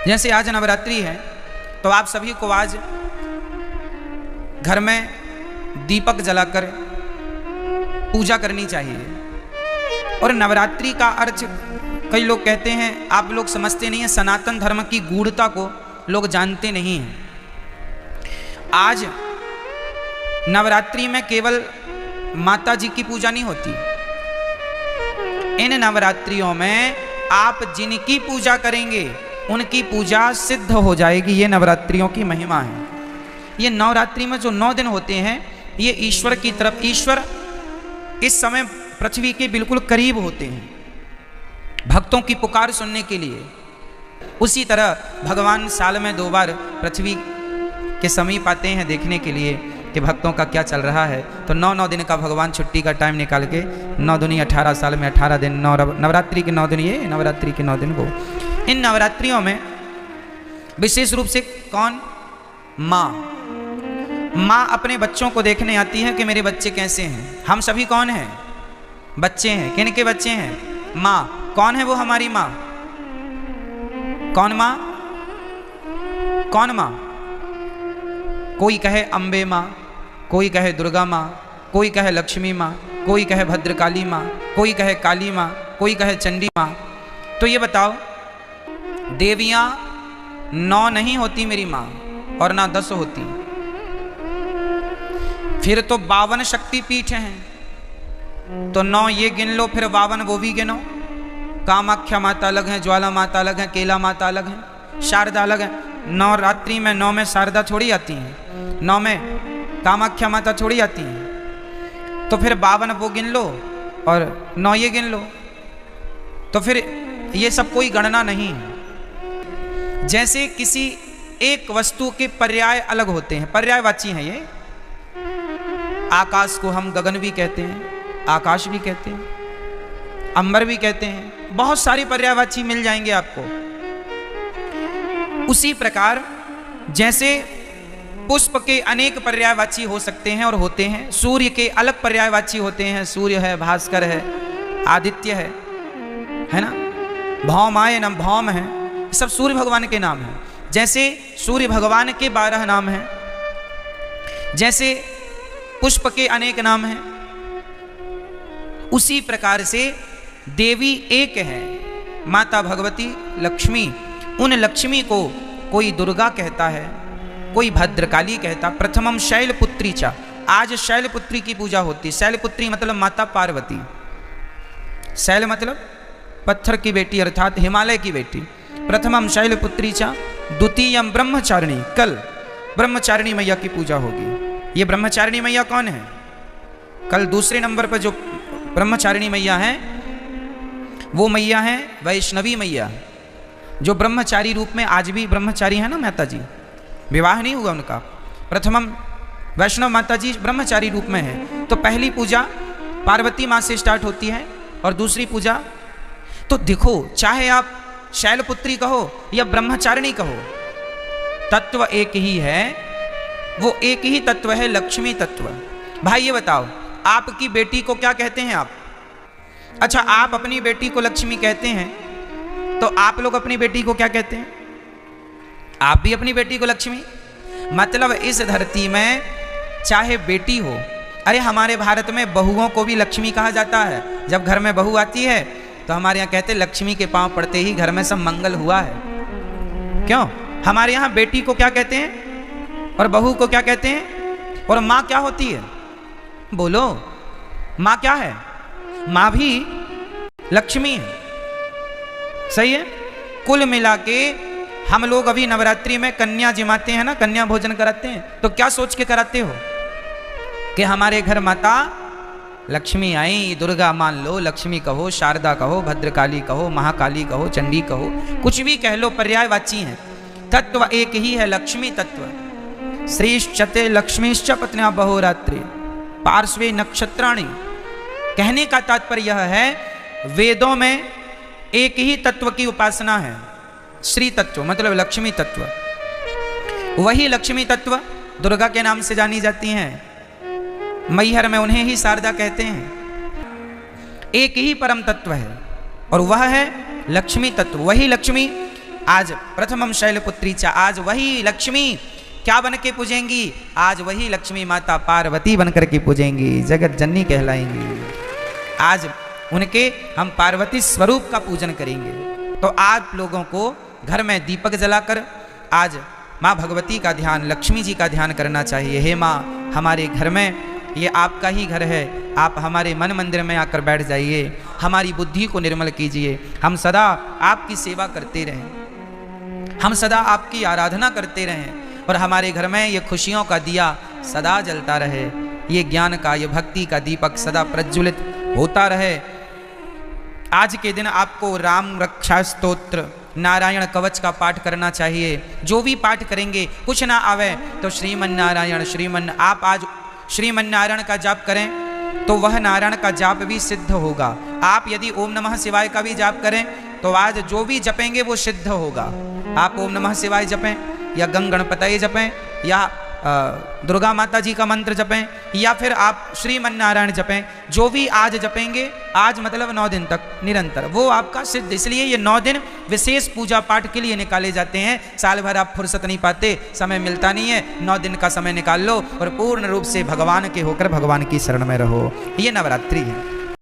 जैसे आज नवरात्रि है तो आप सभी को आज घर में दीपक जलाकर पूजा करनी चाहिए। और नवरात्रि का अर्थ कई लोग कहते हैं, आप लोग समझते नहीं हैं, सनातन धर्म की गूढ़ता को लोग जानते नहीं हैं। आज नवरात्रि में केवल माता जी की पूजा नहीं होती, इन नवरात्रियों में आप जिनकी पूजा करेंगे उनकी पूजा सिद्ध हो जाएगी। ये नवरात्रियों की महिमा है। ये नवरात्रि में जो 9 दिन होते हैं ये ईश्वर की तरफ, ईश्वर इस समय पृथ्वी के बिल्कुल करीब होते हैं भक्तों की पुकार सुनने के लिए। उसी तरह भगवान साल में 2 बार पृथ्वी के समीप आते हैं देखने के लिए कि भक्तों का क्या चल रहा है। तो 9 दिन का भगवान छुट्टी का टाइम निकाल के 9 दूनी 18 साल में 18 दिन, नवरात्रि के 9 दिन, ये नवरात्रि के 9 दिन वो। इन नवरात्रियों में विशेष रूप से कौन? माँ अपने बच्चों को देखने आती है कि मेरे बच्चे कैसे हैं। हम सभी कौन हैं? बच्चे हैं। किन के बच्चे हैं? माँ। कौन है वो हमारी माँ? कौन माँ? कौन माँ? कोई कहे अम्बे माँ, कोई कहे दुर्गा माँ, कोई कहे लक्ष्मी माँ, कोई कहे भद्रकाली माँ, कोई कहे काली माँ, कोई कहे चंडी माँ। तो ये बताओ, देवियाँ 9 नहीं होती मेरी माँ, और ना 10 होती, फिर तो 52 शक्तिपीठ हैं। तो 9 ये गिन लो, फिर 52 वो भी गिनो। कामाख्या माता अलग है, ज्वाला माता अलग है, केला माता अलग है, शारदा अलग है। नवरात्रि में 9 में शारदा थोड़ी आती हैं, 9 में कामाख्या माता थोड़ी आती हैं। तो फिर 52 वो गिन लो और 9 ये गिन लो, तो फिर ये सब कोई गणना नहीं है। जैसे किसी एक वस्तु के पर्याय अलग होते हैं, पर्यायवाची हैं ये। आकाश को हम गगन भी कहते हैं, आकाश भी कहते हैं, अंबर भी कहते हैं, बहुत सारी पर्यायवाची मिल जाएंगे आपको। उसी प्रकार जैसे पुष्प के अनेक पर्यायवाची हो सकते हैं और होते हैं, सूर्य के अलग पर्यायवाची होते हैं, सूर्य है, भास्कर है, आदित्य है ना, भौमाय नम भौम है, सब सूर्य भगवान के नाम हैं। जैसे सूर्य भगवान के 12 नाम हैं, जैसे पुष्प के अनेक नाम हैं, उसी प्रकार से देवी एक है, माता भगवती लक्ष्मी। उन लक्ष्मी को कोई दुर्गा कहता है, कोई भद्रकाली कहता। प्रथमम शैलपुत्री चा, आज शैलपुत्री की पूजा होती। शैलपुत्री मतलब माता पार्वती, शैल मतलब पत्थर की बेटी अर्थात हिमालय की बेटी। प्रथमम शैलपुत्री चा, द्वितीयम ब्रह्मचारिणी, कल ब्रह्मचारिणी मैया की पूजा होगी। ये ब्रह्मचारिणी मैया कौन है? कल दूसरे नंबर पर जो ब्रह्मचारिणी मैया है वो मैया है वैष्णवी मैया, जो ब्रह्मचारी रूप में आज भी ब्रह्मचारी है ना माता जी, विवाह नहीं हुआ उनका। प्रथमम वैष्णव माता जी ब्रह्मचारी रूप में है। तो पहली पूजा पार्वती माँ से स्टार्ट होती है और दूसरी पूजा, तो देखो चाहे आप शैलपुत्री कहो या ब्रह्मचारिणी कहो, तत्व एक ही है, वो एक ही तत्व है, लक्ष्मी तत्व। भाई ये बताओ, आपकी बेटी को क्या कहते हैं आप? अच्छा, आप अपनी बेटी को लक्ष्मी कहते हैं, तो आप लोग अपनी बेटी को क्या कहते हैं? आप भी अपनी बेटी को लक्ष्मी। मतलब इस धरती में चाहे बेटी हो, अरे हमारे भारत में बहुओं को भी लक्ष्मी कहा जाता है। जब घर में बहू आती है तो हमारे यहाँ कहते हैं लक्ष्मी के पांव पड़ते ही घर में सब मंगल हुआ है। क्यों? हमारे यहाँ बेटी को क्या कहते हैं और बहू को क्या कहते हैं? और माँ क्या होती है? बोलो, माँ क्या है? माँ भी लक्ष्मी है। सही है। कुल मिला के हम लोग अभी नवरात्रि में कन्या जिमाते हैं ना, कन्या भोजन कराते हैं, तो क्या सोच के कराते हो कि हमारे घर माता लक्ष्मी आई। दुर्गा मान लो, लक्ष्मी कहो, शारदा कहो, भद्रकाली कहो, महाकाली कहो, चंडी कहो, कुछ भी कह लो, पर्यायवाची हैं। तत्व एक ही है, लक्ष्मी तत्व। श्रीश्चते लक्ष्मीश्च पत्न्या बहोरात्रि पार्श्वे नक्षत्राणि। कहने का तात्पर्य यह है, वेदों में एक ही तत्व की उपासना है, श्री तत्व मतलब लक्ष्मी तत्व। वही लक्ष्मी तत्व दुर्गा के नाम से जानी जाती हैं, मैहर में उन्हें ही शारदा कहते हैं। एक ही परम तत्व है और वह है लक्ष्मी तत्व। वही लक्ष्मी आज प्रथमम शैलपुत्री चा, आज वही लक्ष्मी क्या बन के पूजेंगी, आज वही लक्ष्मी माता पार्वती बन करके पूजेंगी, जगत जननी कहलाएंगी। आज उनके हम पार्वती स्वरूप का पूजन करेंगे। तो आप लोगों को घर में दीपक जलाकर आज माँ भगवती का ध्यान, लक्ष्मी जी का ध्यान करना चाहिए। हे माँ, हमारे घर में, ये आपका ही घर है, आप हमारे मन मंदिर में आकर बैठ जाइए, हमारी बुद्धि को निर्मल कीजिए, हम सदा आपकी सेवा करते रहें, हम सदा आपकी आराधना करते रहें, और हमारे घर में ये खुशियों का दिया सदा जलता रहे, ये ज्ञान का, ये भक्ति का दीपक सदा प्रज्वलित होता रहे। आज के दिन आपको राम रक्षा स्तोत्र, नारायण कवच का पाठ करना चाहिए। जो भी पाठ करेंगे, कुछ ना आवे तो श्रीमन नारायण आप आज श्रीमन नारायण का जाप करें तो वह नारायण का जाप भी सिद्ध होगा। आप यदि ओम नमः शिवाय का भी जाप करें तो आज जो भी जपेंगे वो सिद्ध होगा। आप ओम नमः शिवाय जपें या गंग गणपतये जपें या दुर्गा माता जी का मंत्र जपें या फिर आप श्रीमन नारायण जपें, जो भी आज जपेंगे, आज मतलब 9 दिन तक निरंतर, वो आपका सिद्ध। इसलिए ये 9 दिन विशेष पूजा पाठ के लिए निकाले जाते हैं। साल भर आप फुर्सत नहीं पाते, समय मिलता नहीं है, 9 दिन का समय निकाल लो और पूर्ण रूप से भगवान के होकर भगवान की शरण में रहो। ये नवरात्रि है।